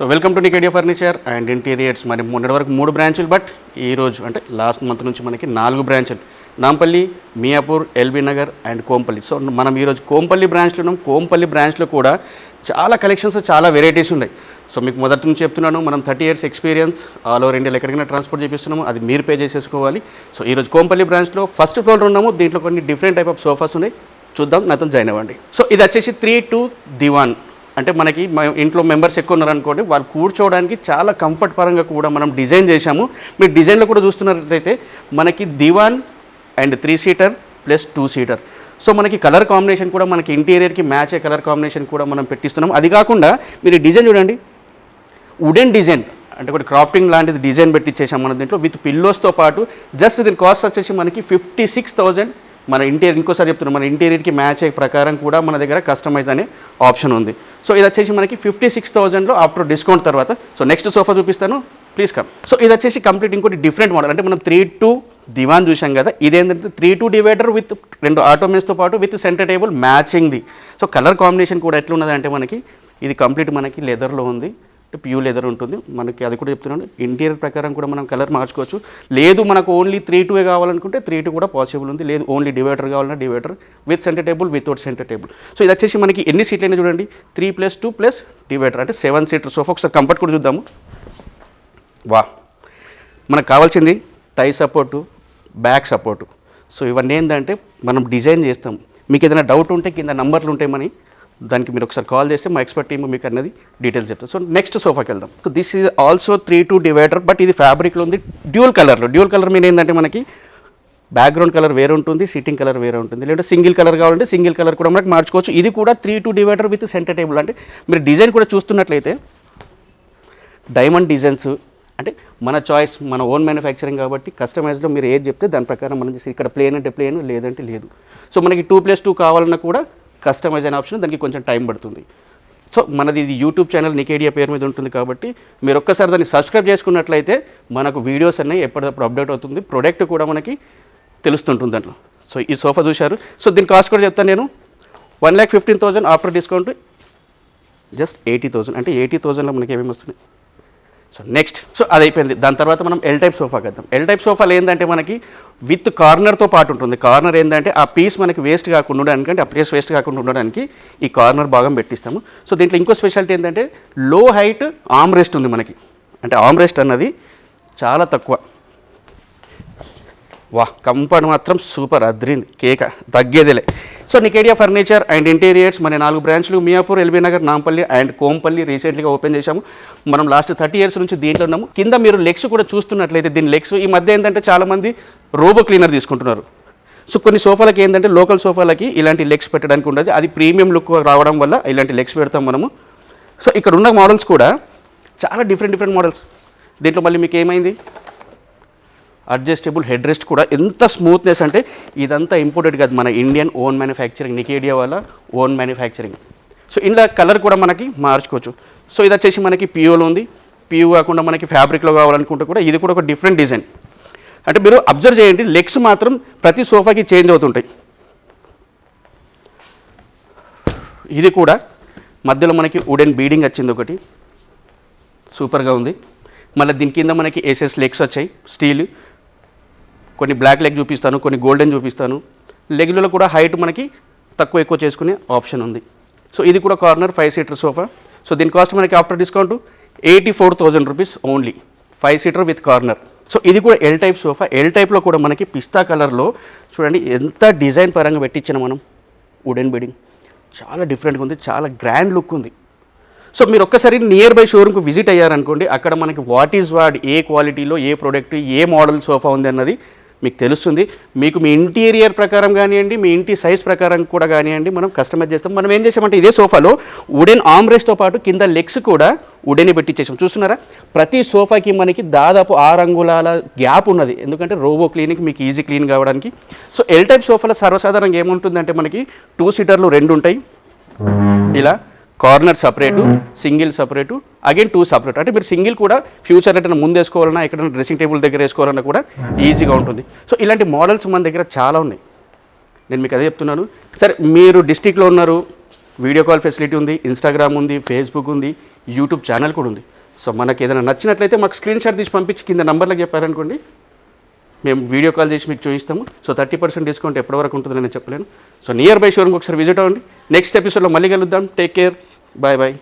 So welcome to నికేడియా furniture and interiors. మరి మొన్నటి వరకు 3 బ్రాంచులు, బట్ ఈరోజు అంటే లాస్ట్ మంత్ నుంచి మనకి 4 బ్రాంచులు, Nampally, Miyapur, LB Nagar and Kompally. So మనం ఈరోజు కోంపల్లి బ్రాంచ్లో ఉన్నాం. కోంపల్లి బ్రాంచ్లో కూడా చాలా కలెక్షన్స్, చాలా వెరైటీస్ ఉన్నాయి. సో మీకు మొదటి నుంచి చెప్తున్నాను, మనం 30 years ఎక్స్పీరియన్స్, ఆల్ ఓవర్ ఇండియాలో ఎక్కడికైనా ట్రాన్స్పోర్ట్ చేపిస్తున్నాము, అది మీరు పే చేసేసుకోవాలి. సో ఈరోజు కోంపల్లి బ్రాంచ్లో ఫస్ట్ ఫ్లోర్ ఉన్నాము. దీంట్లో కొన్ని డిఫరెంట్ టైప్ ఆఫ్ సోఫాస్ ఉన్నాయి, చూద్దాం, నాతో జాయిన్ అవ్వండి. సో ఇది వచ్చేసి 3-2 దివాన్. అంటే మనకి ఇంట్లో మెంబర్స్ ఎక్కువ ఉన్నారనుకోండి, వాళ్ళు కూర్చోవడానికి చాలా కంఫర్ట్ పరంగా కూడా మనం డిజైన్ చేశాము. మీరు డిజైన్లో కూడా చూస్తున్నట్లయితే మనకి divan and 3 seater plus 2 seater. So మనకి కలర్ కాంబినేషన్ కూడా మనకి ఇంటీరియర్కి మ్యాచ్ అయ్యే కలర్ కాంబినేషన్ కూడా మనం పెట్టిస్తున్నాం. అది కాకుండా మీరు డిజైన్ చూడండి, వుడెన్ డిజైన్, అంటే ఒకటి క్రాఫ్టింగ్ లాంటిది డిజైన్ పెట్టించేసాం మన దీంట్లో విత్ పిల్లోస్తో పాటు. జస్ట్ దీని కాస్ట్ వచ్చేసి మనకి 56,000. మన ఇంటీరియర్, ఇంకోసారి చెప్తున్నాం, మన ఇంటీరియర్కి మ్యాచ్ అయ్యే ప్రకారం కూడా మన దగ్గర కస్టమైజ్ అనే ఆప్షన్ ఉంది. సో ఇది వచ్చేసి మనకి 56,000లో ఆఫ్టర్ డిస్కౌంట్ తర్వాత. సో నెక్స్ట్ సోఫా చూపిస్తాను, ప్లీజ్ కమ్. సో ఇది వచ్చేసి కంప్లీట్ ఇంకోటి డిఫరెంట్ మోడల్. అంటే మనం 3-2 దివాన్ చూసాం కదా, ఇదేంటంటే 3-2 డివైడర్ విత్ 2 ఆటోమేన్స్తో పాటు విత్ సెంటర్ టేబుల్ మ్యాచింగ్ది. సో కలర్ కాంబినేషన్ కూడా ఎట్లా ఉన్నది అంటే మనకి ఇది కంప్లీట్ మనకి లెదర్లో ఉంది, ప్యూర్ లెదర్ ఉంటుంది మనకి. అది కూడా చెప్తున్నాను, ఇంటీరియర్ ప్రకారం కూడా మనం కలర్ మార్చుకోవచ్చు. లేదు మనకు ఓన్లీ 3-2 కావాలనుకుంటే 3-2 కూడా పాసిబుల్ ఉంది. లేదు ఓన్లీ డివైడర్ కావాలన్నా divider with centre table, without centre table. So ఇది వచ్చేసి మనకి ఎన్ని సీట్లు అయినా చూడండి, 3+2 ప్లస్ డివైడర్ అంటే 7 seater సోఫా. ఒకసారి కంఫర్ట్ కూడా చూద్దాము. వా, మనకు కావాల్సింది టై సపోర్టు, బ్యాక్ సపోర్టు. సో ఇవన్నీ ఏంటంటే మనం డిజైన్ చేస్తాం. మీకు ఏదైనా డౌట్ ఉంటే కింద నంబర్లు ఉంటాయి, మనీ దానికి మీరు ఒకసారి కాల్ చేస్తే మా ఎక్స్పర్ట్ టీమ్ మీకు అన్నది డీటెయిల్స్ చెప్తాం. సో నెక్స్ట్ సోఫాకి వెళ్దాం. So this is also 3-2 divider, but ఇది ఫ్యాబ్రిక్లో ఉంది, డ్యూల్ కలర్లో. డ్యూల్ కలర్ మీద ఏంటంటే మనకి బ్యాక్గ్రౌండ్ కలర్ వేరే ఉంటుంది, సిట్టింగ్ కలర్ వేరే ఉంటుంది. లేదంటే సింగిల్ కలర్ కావాలంటే సింగిల్ కలర్ కూడా మనకి మార్చుకోవచ్చు. ఇది కూడా 3-2 డివైడర్ విత్ సెంటర్ టేబుల్. అంటే మీరు డిజైన్ కూడా చూస్తున్నట్లయితే డైమండ్ డిజైన్స్, అంటే మన చాయిస్, మన ఓన్ మ్యానుఫ్యాక్చరింగ్ కాబట్టి కస్టమైజ్లో మీరు ఏది చెప్తే దాని ప్రకారం మనం చేసి, ఇక్కడ ప్లేన్ అంటే ప్లేన్, లేదంటే లేదు. సో మనకి 2+2 కావాలన్నా కూడా కస్టమైజ్ అయిన ఆప్షన్, దానికి కొంచెం టైం పడుతుంది. సో మనది ఇది యూట్యూబ్ ఛానల్ నికేడియా పేరు మీద ఉంటుంది కాబట్టి మీరు ఒక్కసారి దాన్ని సబ్స్క్రైబ్ చేసుకున్నట్లయితే మనకు వీడియోస్ అన్నీ ఎప్పటికప్పుడు అప్డేట్ అవుతుంది, ప్రొడక్ట్ కూడా మనకి తెలుస్తుంటుంది దాంట్లో. సో ఈ సోఫా చూశారు. సో దీని కాస్ట్ కూడా చెప్తాను నేను, 1,15,000 ఆఫ్టర్ డిస్కౌంట్ జస్ట్ 80,000. అంటే 80,000లో మనకి ఏమేమి వస్తున్నాయి. సో నెక్స్ట్, సో అది అయిపోయింది. దాని తర్వాత మనం ఎల్ టైప్ సోఫాకి వద్దాం. ఎల్ టైప్ సోఫాలు ఏంటంటే మనకి విత్ కార్నర్తో పాటు ఉంటుంది. కార్నర్ ఏంటంటే ఆ పీస్ మనకి వేస్ట్ కాకుండా ఉండడానికి, అంటే ఆ ప్లేస్ వేస్ట్ కాకుండా ఉండడానికి ఈ కార్నర్ భాగం పెట్టిస్తాము. సో దీంట్లో ఇంకో స్పెషాలిటీ ఏంటంటే లో హైట్ ఆర్మ్ రెస్ట్ ఉంది మనకి. అంటే ఆర్మ్ రెస్ట్ అన్నది చాలా తక్కువ. వా, కంఫర్ట్ మాత్రం సూపర్, అద్రింది, కేక, తగ్గేదిలే. సో నికేడియా ఫర్నిచర్ అండ్ ఇంటీరియర్స్ మన 4 బ్రాంచ్లు, మియాపూర్, ఎల్బీ నగర్, నాంపల్లి అండ్ కోంపల్లి రీసెంట్గా ఓపెన్ చేశాము. మనం లాస్ట్ 30 years నుంచి దీంట్లో ఉన్నాము. కింద మీరు లెగ్స్ కూడా చూస్తున్నట్లయితే, దీని లెగ్స్ ఈ మధ్య ఏంటంటే చాలామంది రోబో క్లీనర్ తీసుకుంటున్నారు. సో కొన్ని సోఫాలకి ఏంటంటే లోకల్ సోఫాలకి ఇలాంటి లెగ్స్ పెట్టడానికి ఉండదు, అది ప్రీమియం లుక్ రావడం వల్ల ఇలాంటి లెగ్స్ పెడతాం మనము. సో ఇక్కడ ఉన్న మోడల్స్ కూడా చాలా డిఫరెంట్ మోడల్స్. దీంట్లో మళ్ళీ మీకు ఏమైంది, అడ్జస్టబుల్ హెడ్ రెస్ట్ కూడా ఎంత స్మూత్నెస్, అంటే ఇదంతా ఇంపోర్టెడ్ కాదు, మన ఇండియన్ ఓన్ మ్యానుఫ్యాక్చరింగ్, నికేడియా వాళ్ళ ఓన్ మ్యానుఫ్యాక్చరింగ్. సో ఇందులో కలర్ కూడా మనకి మార్చుకోవచ్చు. సో ఇది వచ్చేసి మనకి పియూలో ఉంది. పియూ కాకుండా మనకి ఫ్యాబ్రిక్లో కావాలనుకుంటే కూడా ఇది కూడా ఒక డిఫరెంట్ డిజైన్. అంటే మీరు అబ్జర్వ్ చేయండి, లెగ్స్ మాత్రం ప్రతి సోఫాకి చేంజ్ అవుతుంటాయి. ఇది కూడా మధ్యలో మనకి వుడెన్ బీడింగ్ వచ్చింది ఒకటి, సూపర్గా ఉంది. మళ్ళీ దీని కింద మనకి ఎస్ఎస్ లెగ్స్ వచ్చాయి, స్టీల్. కొన్ని బ్లాక్ లెగ్ చూపిస్తాను, కొన్ని గోల్డెన్ చూపిస్తాను. లెగ్లలో కూడా హైట్ మనకి తక్కువ ఎక్కువ చేసుకునే ఆప్షన్ ఉంది. సో ఇది కూడా కార్నర్ 5 seater సోఫా. సో దీని కాస్ట్ మనకి after discount 84,000 rupees only, 5 seater with corner. So ఇది కూడా ఎల్ టైప్ సోఫా. ఎల్ టైప్లో కూడా మనకి పిస్తా కలర్లో చూడండి, ఎంత డిజైన్ పరంగా పెట్టించిన మనం. వుడెన్ బీడింగ్ చాలా డిఫరెంట్గా ఉంది, చాలా గ్రాండ్ లుక్ ఉంది. సో మీరు ఒక్కసారి నియర్ బై షోరూమ్కి విజిట్ అయ్యారనుకోండి, అక్కడ మనకి వాట్ ఈజ్ వాట్, ఏ క్వాలిటీలో ఏ ప్రోడక్ట్, ఏ మోడల్ సోఫా ఉంది అన్నది మీకు తెలుస్తుంది. మీకు మీ ఇంటీరియర్ ప్రకారం కానివ్వండి, మీ ఇంటి సైజ్ ప్రకారం కూడా కానివ్వండి, మనం కస్టమైజ్ చేస్తాం. మనం ఏం చేసామంటే ఇదే సోఫాలో వుడెన్ ఆర్మ్ రెస్ట్తో పాటు కింద లెగ్స్ కూడా వుడెన్ పెట్టించేసాం. చూస్తున్నారా, ప్రతి సోఫాకి మనకి దాదాపు 6 అంగుళాల గ్యాప్ ఉన్నది, ఎందుకంటే రోబో క్లీనింగ్ మీకు ఈజీ క్లీన్ కావడానికి. సో ఎల్ టైప్ సోఫాలో సర్వసాధారణంగా ఏముంటుందంటే మనకి 2 seaterలు 2 ఉంటాయి, ఇలా corner separate, single separate, again 2 separate. అంటే మీరు సింగిల్ కూడా ఫ్యూచర్ ఎట్లా ముందు వేసుకోవాలన్నా, ఎక్కడైనా డ్రెస్సింగ్ టేబుల్ దగ్గర వేసుకోవాలన్నా కూడా ఈజీగా ఉంటుంది. సో ఇలాంటి మోడల్స్ మన దగ్గర చాలా ఉన్నాయి, నేను మీకు అదే చెప్తున్నాను. సరే, మీరు డిస్ట్రిక్ట్లో ఉన్నారు, వీడియో కాల్ ఫెసిలిటీ ఉంది, ఇన్స్టాగ్రామ్ ఉంది, ఫేస్బుక్ ఉంది, యూట్యూబ్ ఛానల్ కూడా ఉంది. సో మనకి ఏదైనా నచ్చినట్లయితే మాకు స్క్రీన్ షాట్ తీసి పంపించి కింద నంబర్లకు చెప్పారనుకోండి, మేము వీడియో కాల్ చేసి మీకు చూపిస్తాము. సో 30% డిస్కౌంట్ ఎప్పటి వరకు ఉంటుందని నేను చెప్పలేను. సో నియర్ బై షోరూమ్కి ఒకసారి విజిట్ అవ్వండి. నెక్స్ట్ ఎపిసోడ్లో మళ్ళీ కలుద్దాం. Take care, bye bye.